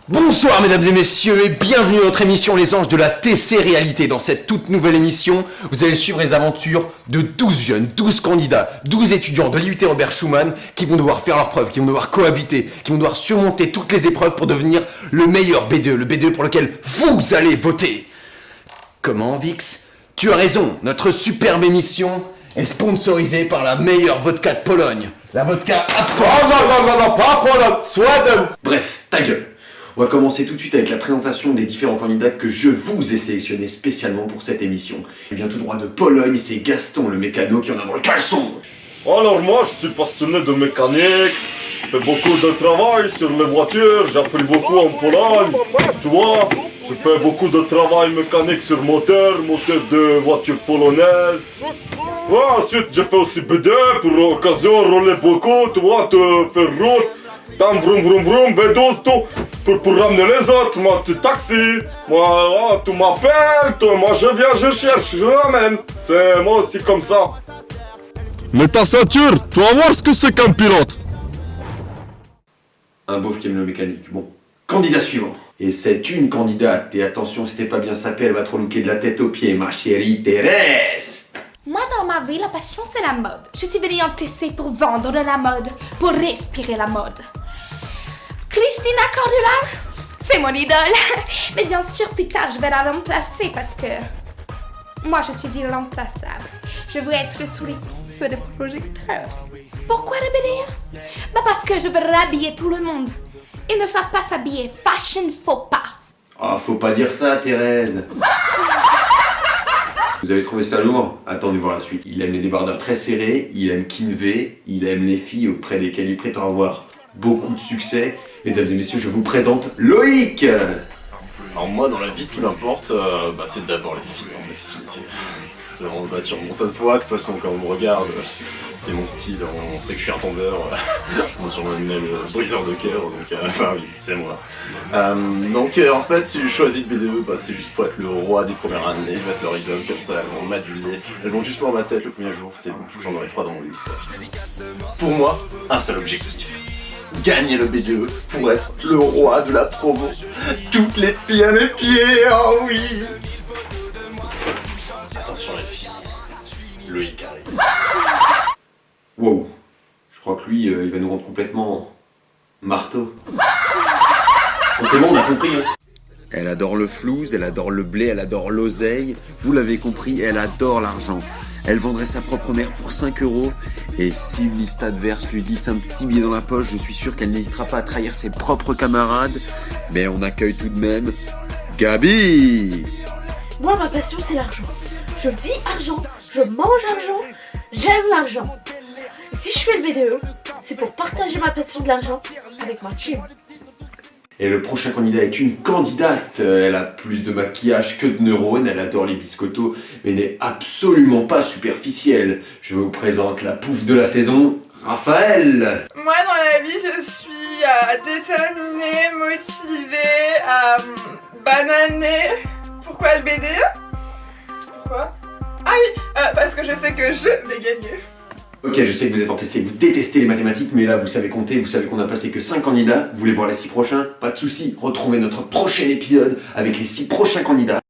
Bonsoir mesdames et messieurs et bienvenue à notre émission Les Anges de la TC Réalité. Dans cette toute nouvelle émission, vous allez suivre les aventures de 12 jeunes, 12 candidats, 12 étudiants de l'IUT Robert Schumann qui vont devoir faire leurs preuves, qui vont devoir cohabiter, qui vont devoir surmonter toutes les épreuves pour devenir le meilleur B2, le B2 pour lequel vous allez voter. Comment, Vix? Tu as raison, notre superbe émission est sponsorisée par la meilleure vodka de Pologne. La vodka Non, pas Pologne, Sweden. Bref, ta gueule. On va commencer tout de suite avec la présentation des différents candidats que je vous ai sélectionnés spécialement pour cette émission. Il vient tout droit de Pologne et c'est Gaston le mécano qui en a dans le caleçon. Alors moi, je suis passionné de mécanique, je fais beaucoup de travail sur les voitures, j'ai appris beaucoup en Pologne, tu vois, je fais beaucoup de travail mécanique sur moteur de voitures polonaises. Ouais, ensuite j'ai fait aussi BD pour l'occasion, rouler beaucoup, tu vois, te faire route, tam vroom vroom vroom, V12, tout, pour ramener les autres, moi petit taxi, moi, tu m'appelles, moi je viens, je cherche, je ramène, c'est moi aussi comme ça. Mets ta ceinture, tu vas voir ce que c'est qu'un pilote. Un beauf qui aime le mécanique. Bon, candidat suivant. Et c'est une candidate. Et attention, si t'es pas bien sapé, elle va te relooker de la tête aux pieds, ma chérie Thérèse. Moi, dans ma vie, la passion, c'est la mode. Je suis venue en TC pour vendre de la mode, pour respirer la mode. Christina Cordula, c'est mon idole. Mais bien sûr, plus tard, je vais la remplacer parce que moi, je suis irremplaçable. Je veux être sous les feux de projecteurs. Pourquoi le BDE? Bah parce que je veux rhabiller tout le monde. Ils ne savent pas s'habiller. Fashion faut pas. Ah, faut pas dire ça, Thérèse. Vous avez trouvé ça lourd? Attendez voir la suite. Il aime les débardeurs très serrés, il aime Kinvey, il aime les filles auprès desquelles il prétend avoir beaucoup de succès. Mesdames et messieurs, je vous présente Loïc. Alors moi dans la vie ce qui m'importe c'est d'abord les filles, c'est vraiment pas sûr. Bon ça se voit de toute façon quand on me regarde, c'est mon style, on sait que je suis un tombeur, on surnomme le briseur de cœur, donc enfin oui, c'est moi. Donc en fait si je choisis le BDE, c'est juste pour être le roi des premières années, je vais être leur idole comme ça, elles vont m'aduler, elles vont juste voir ma tête le premier jour, c'est bon, j'en aurai 3 dans mon luxe. Pour moi, un seul objectif. Gagner le BDE pour être le roi de la promo. Toutes les filles à mes pieds, oh oui. Attention les filles, Loïc arrive. Wow, je crois que lui, il va nous rendre complètement marteau. Bon, c'est bon, on a compris, hein. Elle adore le flouze, elle adore le blé, elle adore l'oseille. Vous l'avez compris, elle adore l'argent. Elle vendrait sa propre mère pour 5 €. Et si une liste adverse lui glisse un petit billet dans la poche, je suis sûr qu'elle n'hésitera pas à trahir ses propres camarades. Mais on accueille tout de même Gabi. Moi, ma passion, c'est l'argent. Je vis argent, je mange argent, j'aime l'argent. Si je fais le BDE, c'est pour partager ma passion de l'argent avec ma team. Et le prochain candidat est une candidate. Elle a plus de maquillage que de neurones, elle adore les biscottos, mais n'est absolument pas superficielle. Je vous présente la pouffe de la saison, Raphaël. Moi dans la vie je suis déterminée, motivée, bananée. Pourquoi le BDE? Pourquoi? Ah oui, parce que je sais que je vais gagner. Ok, je sais que vous êtes en TC, vous détestez les mathématiques, mais là vous savez compter, vous savez qu'on a passé que 5 candidats. Vous voulez voir les 6 prochains? Pas de soucis, retrouvez notre prochain épisode avec les 6 prochains candidats.